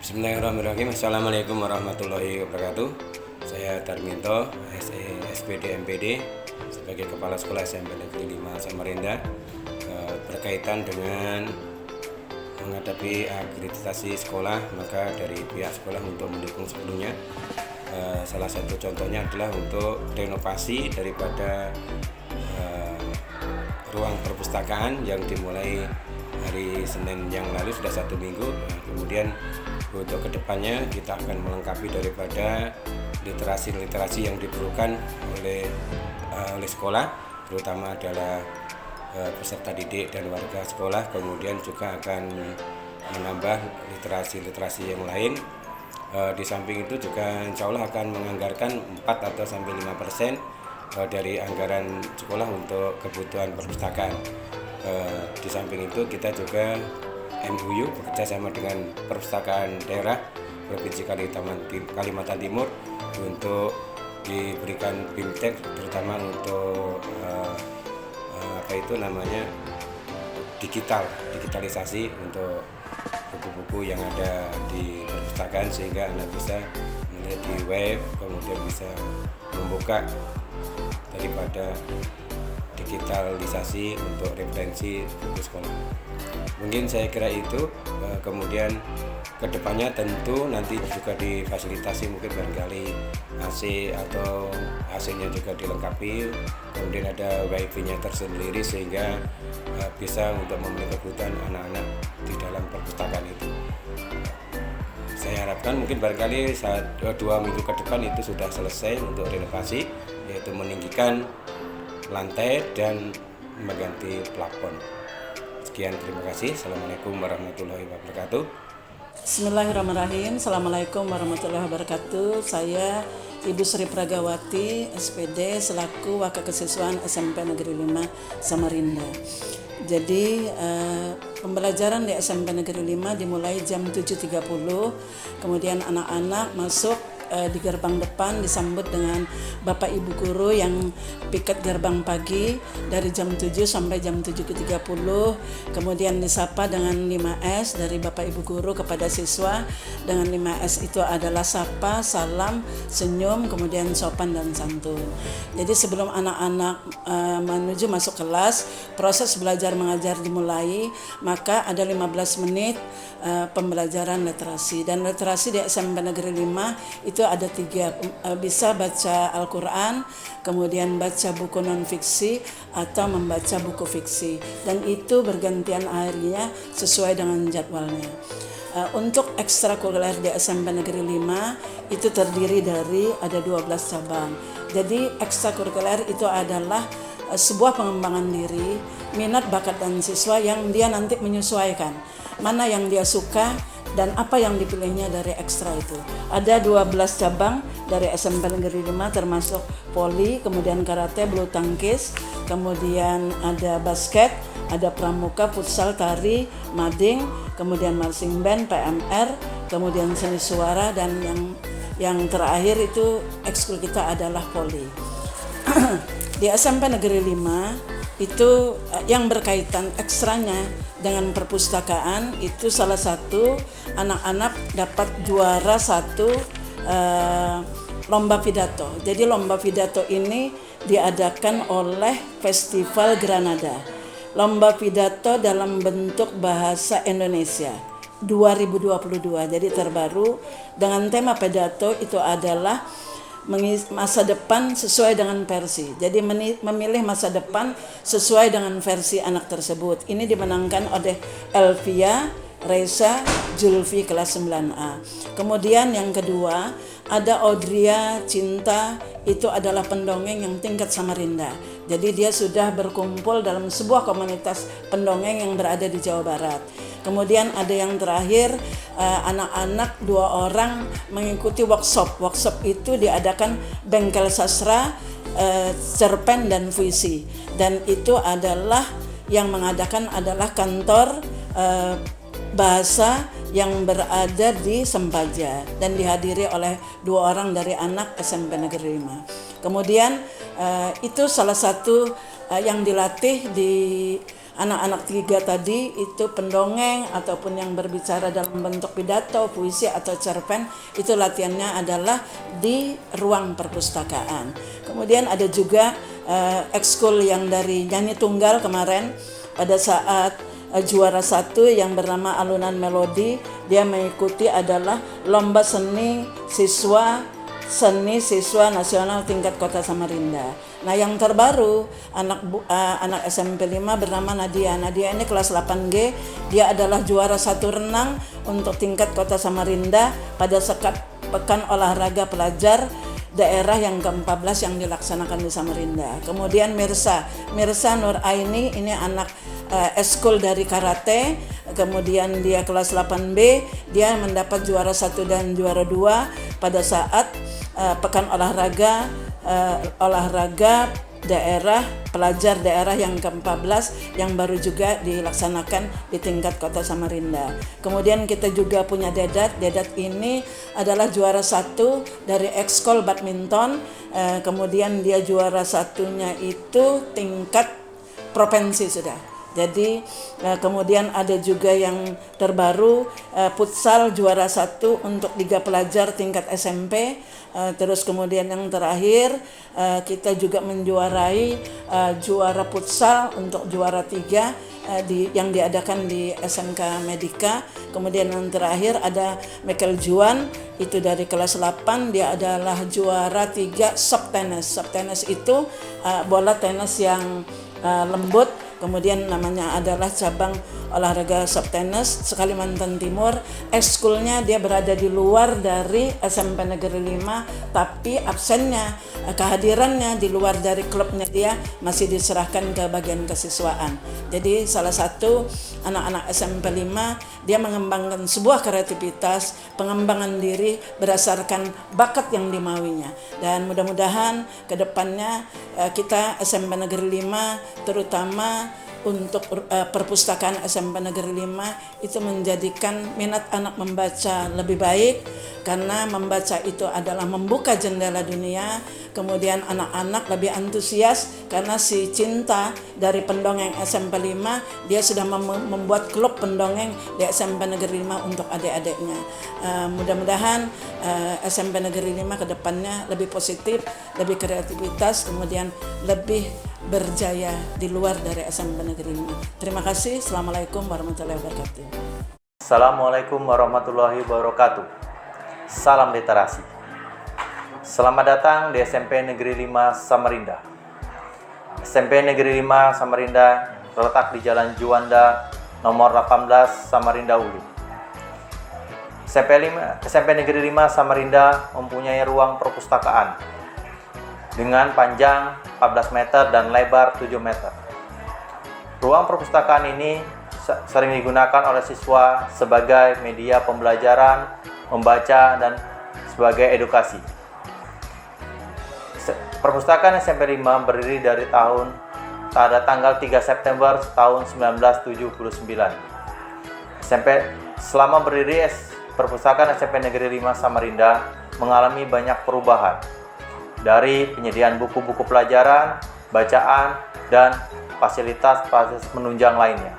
Bismillahirrahmanirrahim. Assalamualaikum warahmatullahi wabarakatuh. Saya Darminto, SE SPD MPD sebagai Kepala Sekolah SMP Negeri 5 Samarinda, berkaitan dengan menghadapi akreditasi sekolah. Maka dari pihak sekolah untuk mendukung sepenuhnya, salah satu contohnya adalah untuk renovasi daripada ruang perpustakaan yang dimulai hari Senin yang lalu, sudah 1 minggu. Kemudian untuk kedepannya kita akan melengkapi daripada literasi yang diperlukan oleh sekolah, terutama adalah peserta didik dan warga sekolah. Kemudian juga akan menambah literasi yang lain. Di samping itu juga insya Allah akan menganggarkan 4 atau sampai 5% dari anggaran sekolah untuk kebutuhan perpustakaan. Di samping itu kita juga MUU bekerja sama dengan Perpustakaan Daerah Provinsi Kalimantan Timur untuk diberikan BIMTEK, terutama untuk digitalisasi untuk buku-buku yang ada di perpustakaan, sehingga anak bisa melihat di web, kemudian bisa membuka daripada digitalisasi untuk referensi buku sekolah. Mungkin saya kira itu. Kemudian kedepannya tentu nanti juga difasilitasi, mungkin barangkali AC atau AC-nya juga dilengkapi, kemudian ada wifi-nya tersendiri sehingga bisa untuk memenuhi kebutuhan anak-anak di dalam perpustakaan itu. Saya harapkan mungkin barangkali 2 minggu ke depan itu sudah selesai untuk renovasi, yaitu meninggikan lantai dan mengganti plafon. Sekian, terima kasih. Assalamualaikum warahmatullahi wabarakatuh. Bismillahirrahmanirrahim. Assalamualaikum warahmatullahi wabarakatuh. Saya Ibu Sri Pragawati, SPD, selaku Wakil Kesiswaan SMP Negeri 5 Samarinda. Jadi pembelajaran di SMP Negeri 5 dimulai jam 7.30, kemudian anak-anak masuk di gerbang depan disambut dengan Bapak Ibu guru yang piket gerbang pagi dari jam 7 sampai jam 7.30. Kemudian disapa dengan 5S dari Bapak Ibu guru kepada siswa. Dengan 5S itu adalah sapa, salam, senyum, kemudian sopan dan santun. Jadi sebelum anak-anak menuju masuk kelas, proses belajar mengajar dimulai, maka ada 15 menit pembelajaran literasi. Dan literasi di SMP Negeri 5 itu ada 3, bisa baca Al-Quran, kemudian baca buku non-fiksi atau membaca buku fiksi, dan itu bergantian harinya sesuai dengan jadwalnya. Untuk ekstrakurikuler di SMP Negeri 5 itu terdiri dari ada 12 cabang. Jadi ekstrakurikuler itu adalah sebuah pengembangan diri, minat bakat dan siswa yang dia nanti menyesuaikan mana yang dia suka dan apa yang dipilihnya dari ekstra itu. Ada 12 cabang dari SMP Negeri 5, termasuk voli, kemudian karate, bulu tangkis, kemudian ada basket, ada pramuka, futsal, tari, mading, kemudian marching band, PMR, kemudian seni suara, dan yang terakhir itu ekskul kita adalah voli. Di SMP Negeri 5 itu yang berkaitan ekstranya dengan perpustakaan, itu salah satu anak-anak dapat juara 1 lomba pidato. Jadi lomba pidato ini diadakan oleh Festival Granada. Lomba pidato dalam bentuk bahasa Indonesia 2022. Jadi terbaru dengan tema pidato itu adalah masa depan sesuai dengan versi. Jadi memilih masa depan sesuai dengan versi anak tersebut. Ini dimenangkan oleh Elvia, Reza, Julfi kelas 9A. Kemudian yang kedua ada Audria Cinta, itu adalah pendongeng yang tingkat Samarinda. Jadi dia sudah berkumpul dalam sebuah komunitas pendongeng yang berada di Jawa Barat. Kemudian ada yang terakhir, anak-anak 2 orang mengikuti workshop. Workshop itu diadakan Bengkel Sastra, Cerpen dan Puisi. Dan itu adalah yang mengadakan adalah kantor bahasa yang berada di Sempaja dan dihadiri oleh 2 orang dari anak SMP Negeri 5. Kemudian itu salah satu yang dilatih di anak-anak 3 tadi itu pendongeng ataupun yang berbicara dalam bentuk pidato, puisi atau cerpen, itu latihannya adalah di ruang perpustakaan. Kemudian ada juga ekskul yang dari nyanyi tunggal kemarin pada saat juara 1 yang bernama Alunan Melodi, dia mengikuti adalah lomba seni siswa nasional tingkat Kota Samarinda. Nah, yang terbaru anak SMP 5 bernama Nadia. Nadia ini kelas 8G, dia adalah juara 1 renang untuk tingkat Kota Samarinda pada pekan olahraga pelajar daerah yang ke-14 yang dilaksanakan di Samarinda. Kemudian Mirsa Nur Aini, ini anak eskul dari karate, kemudian dia kelas 8B, dia mendapat juara 1 dan juara 2 pada saat pekan olahraga daerah pelajar daerah yang ke-14 yang baru juga dilaksanakan di tingkat Kota Samarinda. Kemudian kita juga punya Dedat ini adalah juara 1 dari ekskul badminton, kemudian dia juara 1-nya itu tingkat provinsi sudah. Jadi kemudian ada juga yang terbaru futsal juara 1 untuk Liga Pelajar tingkat SMP. Terus kemudian yang terakhir kita juga menjuarai juara futsal untuk juara 3 yang diadakan di SMK Medika. Kemudian yang terakhir ada Michael Juan, itu dari kelas 8, dia adalah juara 3 soft tennis. Soft tennis itu bola tenis yang lembut. Kemudian namanya adalah cabang olahraga soft tennis Kalimantan Timur. Ekskulnya dia berada di luar dari SMP Negeri 5, tapi absennya, kehadirannya di luar dari klubnya dia masih diserahkan ke bagian kesiswaan. Jadi salah satu anak-anak SMP 5 dia mengembangkan sebuah kreativitas, pengembangan diri berdasarkan bakat yang dimauinya. Dan mudah-mudahan ke depannya kita SMP Negeri 5 terutama untuk perpustakaan SMP Negeri 5 itu menjadikan minat anak membaca lebih baik, karena membaca itu adalah membuka jendela dunia. Kemudian anak-anak lebih antusias karena si Cinta dari pendongeng SMP 5 dia sudah membuat klub pendongeng di SMP Negeri 5 untuk adik-adiknya. Mudah-mudahan SMP Negeri 5 ke depannya lebih positif, lebih kreativitas, kemudian lebih berjaya di luar dari SMP Negeri 5. Terima kasih. Assalamualaikum warahmatullahi wabarakatuh. Assalamualaikum warahmatullahi wabarakatuh. Salam literasi. Selamat datang di SMP Negeri 5 Samarinda. SMP Negeri 5 Samarinda terletak di Jalan Juanda nomor 18 Samarinda Ulu. SMP Negeri 5 Samarinda mempunyai ruang perpustakaan dengan panjang 14 meter dan lebar 7 meter. Ruang perpustakaan ini sering digunakan oleh siswa sebagai media pembelajaran, membaca, dan sebagai edukasi. Perpustakaan SMP 5 berdiri dari pada tanggal 3 September tahun 1979. Selama berdiri, Perpustakaan SMP Negeri 5 Samarinda mengalami banyak perubahan, dari penyediaan buku-buku pelajaran, bacaan, dan fasilitas penunjang lainnya.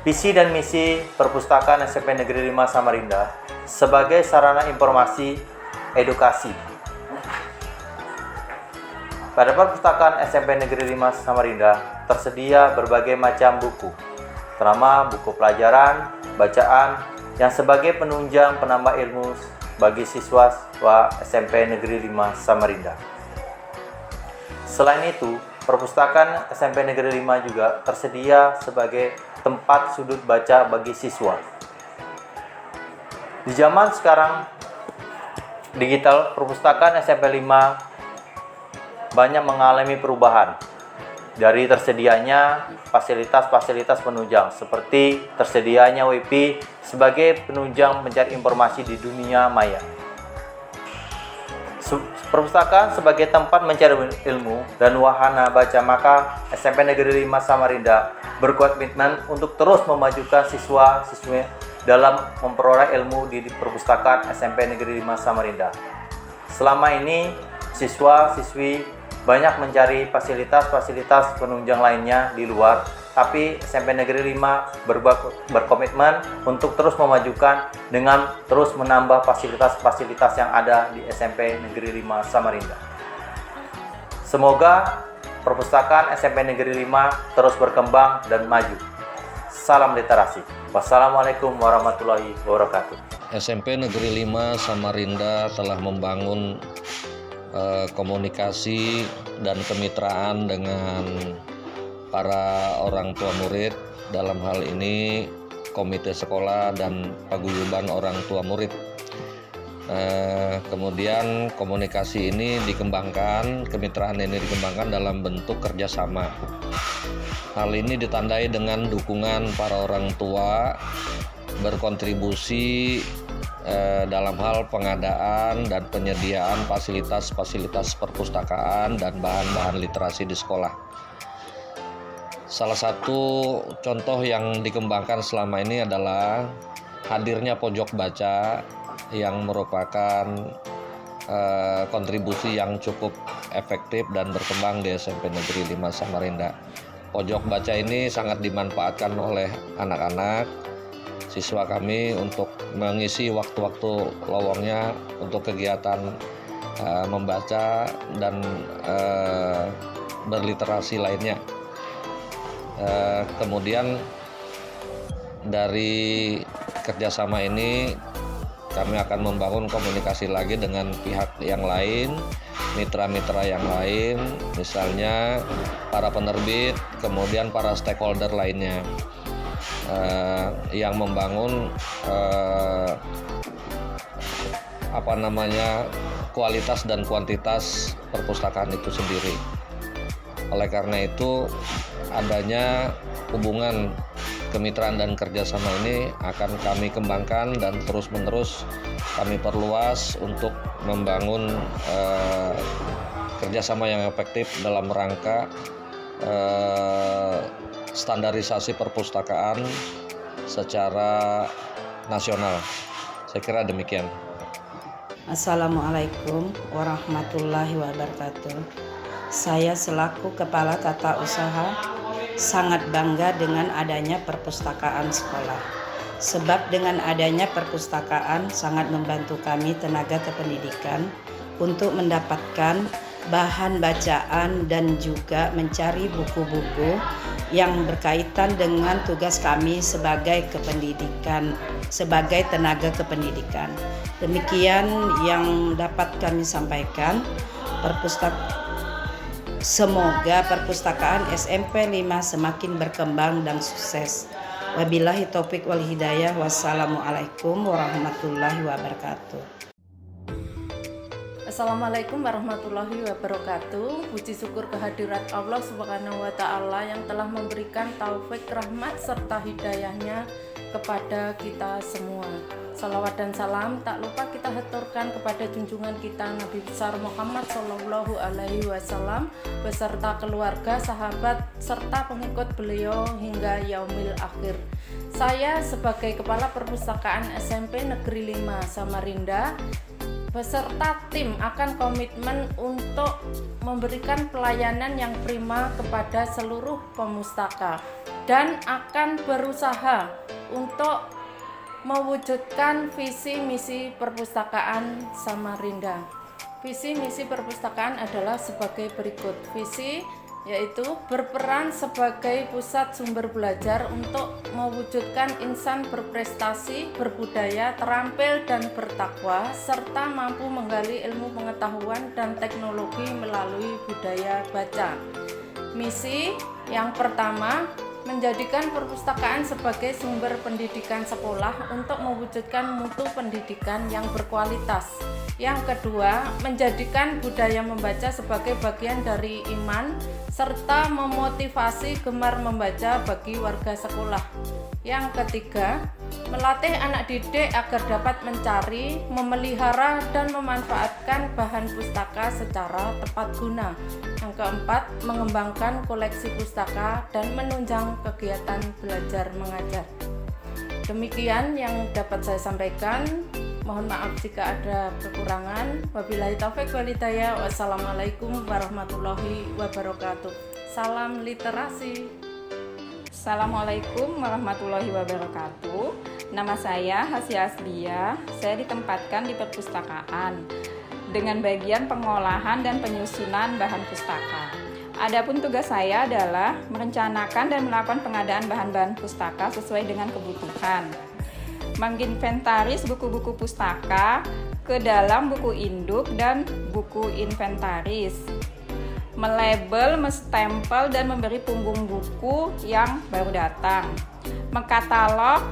Visi dan misi Perpustakaan SMP Negeri 5 Samarinda sebagai sarana informasi, edukasi. Pada Perpustakaan SMP Negeri 5 Samarinda tersedia berbagai macam buku, terutama buku pelajaran, bacaan, yang sebagai penunjang penambah ilmu bagi siswa SMP Negeri 5 Samarinda. Selain itu, Perpustakaan SMP Negeri 5 juga tersedia sebagai tempat sudut baca bagi siswa. Di zaman sekarang digital, Perpustakaan SMP 5 banyak mengalami perubahan, dari tersedianya fasilitas-fasilitas penunjang seperti tersedianya WiFi sebagai penunjang mencari informasi di dunia maya. Perpustakaan sebagai tempat mencari ilmu dan wahana baca, maka SMP Negeri 5 Samarinda berkomitmen untuk terus memajukan siswa-siswi dalam memperoleh ilmu di Perpustakaan SMP Negeri 5 Samarinda. Selama ini, siswa-siswi banyak mencari fasilitas-fasilitas penunjang lainnya di luar, tapi SMP Negeri 5 berkomitmen untuk terus memajukan dengan terus menambah fasilitas-fasilitas yang ada di SMP Negeri 5 Samarinda. Semoga perpustakaan SMP Negeri 5 terus berkembang dan maju. Salam literasi. Wassalamualaikum warahmatullahi wabarakatuh. SMP Negeri 5 Samarinda telah membangun komunikasi dan kemitraan dengan para orang tua murid, dalam hal ini komite sekolah dan paguyuban orang tua murid. Kemudian komunikasi ini dikembangkan, kemitraan ini dikembangkan dalam bentuk kerjasama. Hal ini ditandai dengan dukungan para orang tua berkontribusi dalam hal pengadaan dan penyediaan fasilitas-fasilitas perpustakaan dan bahan-bahan literasi di sekolah. Salah satu contoh yang dikembangkan selama ini adalah hadirnya pojok baca yang merupakan kontribusi yang cukup efektif dan berkembang di SMP Negeri 5 Samarinda. Pojok baca ini sangat dimanfaatkan oleh anak-anak siswa kami untuk mengisi waktu-waktu lowongnya untuk kegiatan membaca dan berliterasi lainnya. Kemudian dari kerjasama ini kami akan membangun komunikasi lagi dengan pihak yang lain, mitra-mitra yang lain, misalnya para penerbit, kemudian para stakeholder lainnya. Yang membangun kualitas dan kuantitas perpustakaan itu sendiri. Oleh karena itu, adanya hubungan kemitraan dan kerjasama ini akan kami kembangkan dan terus-menerus kami perluas untuk membangun kerjasama yang efektif dalam rangka standarisasi perpustakaan secara nasional. Saya kira demikian. Assalamualaikum warahmatullahi wabarakatuh. Saya selaku Kepala Tata Usaha sangat bangga dengan adanya perpustakaan sekolah. Sebab dengan adanya perpustakaan sangat membantu kami tenaga kependidikan untuk mendapatkan bahan bacaan dan juga mencari buku-buku yang berkaitan dengan tugas kami sebagai tenaga kependidikan. Demikian yang dapat kami sampaikan. Semoga perpustakaan SMP 5 semakin berkembang dan sukses. Wabillahi taufik wal hidayah. Wassalamualaikum warahmatullahi wabarakatuh. Assalamualaikum warahmatullahi wabarakatuh. Puji syukur kehadirat Allah Subhanahu wa Ta'ala yang telah memberikan taufik, rahmat serta hidayahnya kepada kita semua. Salawat dan salam tak lupa kita haturkan kepada junjungan kita Nabi besar Muhammad Sallallahu Alaihi Wasallam beserta keluarga, sahabat serta pengikut beliau hingga yaumil akhir. Saya sebagai Kepala Perpustakaan SMP Negeri 5 Samarinda beserta tim akan komitmen untuk memberikan pelayanan yang prima kepada seluruh pemustaka dan akan berusaha untuk mewujudkan visi misi perpustakaan Samarinda. Visi misi perpustakaan adalah sebagai berikut. Visi yaitu berperan sebagai pusat sumber belajar untuk mewujudkan insan berprestasi, berbudaya, terampil dan bertakwa, serta mampu menggali ilmu pengetahuan dan teknologi melalui budaya baca. Misi yang pertama, menjadikan perpustakaan sebagai sumber pendidikan sekolah untuk mewujudkan mutu pendidikan yang berkualitas. Yang kedua, menjadikan budaya membaca sebagai bagian dari iman serta memotivasi gemar membaca bagi warga sekolah. Yang ketiga, melatih anak didik agar dapat mencari, memelihara, dan memanfaatkan bahan pustaka secara tepat guna. Yang keempat, mengembangkan koleksi pustaka dan menunjang kegiatan belajar mengajar. Demikian yang dapat saya sampaikan. Mohon maaf jika ada kekurangan. Wabillahi taufik wal hidayah. Wassalamualaikum warahmatullahi wabarakatuh. Salam literasi. Assalamualaikum warahmatullahi wabarakatuh. Nama saya Hasya Asbia. Saya ditempatkan di perpustakaan dengan bagian pengolahan dan penyusunan bahan pustaka. Adapun tugas saya adalah merencanakan dan melakukan pengadaan bahan-bahan pustaka sesuai dengan kebutuhan. Menginventaris buku-buku pustaka ke dalam buku induk dan buku inventaris. Melabel, menstempel, dan memberi punggung buku yang baru datang. Mengkatalog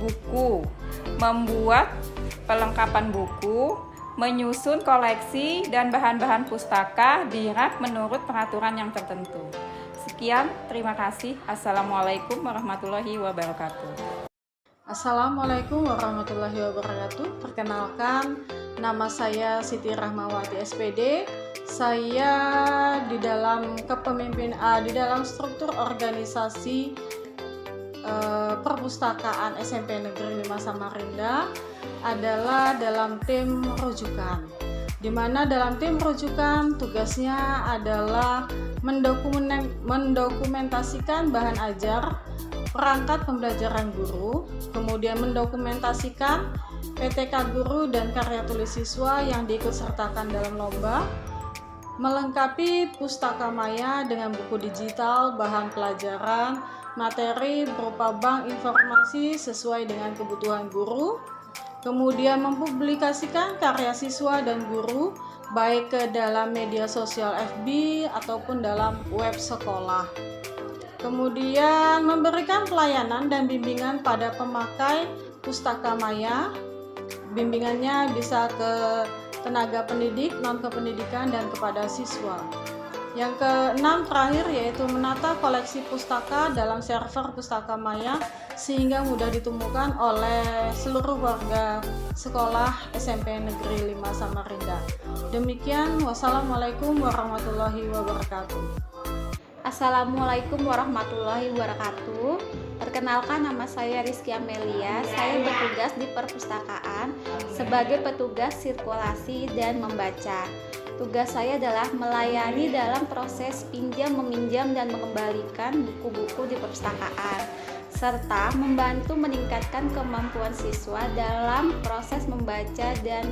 buku, membuat pelengkapan buku, menyusun koleksi dan bahan-bahan pustaka di rak menurut peraturan yang tertentu. Sekian, terima kasih. Assalamualaikum warahmatullahi wabarakatuh. Assalamualaikum warahmatullahi wabarakatuh. Perkenalkan, nama saya Siti Rahmawati SPD. Saya di dalam di dalam struktur organisasi perpustakaan SMP Negeri 5 Samarinda adalah dalam tim rujukan. Di mana dalam tim rujukan tugasnya adalah mendokumentasikan bahan ajar, perangkat pembelajaran guru, kemudian mendokumentasikan PTK guru dan karya tulis siswa yang diikutsertakan dalam lomba, melengkapi pustaka maya dengan buku digital, bahan pelajaran, materi berupa bank informasi sesuai dengan kebutuhan guru, kemudian mempublikasikan karya siswa dan guru baik ke dalam media sosial FB ataupun dalam web sekolah. Kemudian memberikan pelayanan dan bimbingan pada pemakai pustaka maya. Bimbingannya bisa ke tenaga pendidik, non-kependidikan, dan kepada siswa. Yang keenam terakhir yaitu menata koleksi pustaka dalam server pustaka maya sehingga mudah ditemukan oleh seluruh warga sekolah SMP Negeri 5 Samarinda. Demikian, wassalamualaikum warahmatullahi wabarakatuh. Assalamualaikum warahmatullahi wabarakatuh. Perkenalkan, nama saya Rizky Amelia. Saya bertugas di perpustakaan sebagai petugas sirkulasi dan membaca. Tugas saya adalah melayani dalam proses pinjam, meminjam, dan mengembalikan buku-buku di perpustakaan, serta membantu meningkatkan kemampuan siswa dalam proses membaca dan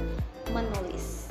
menulis.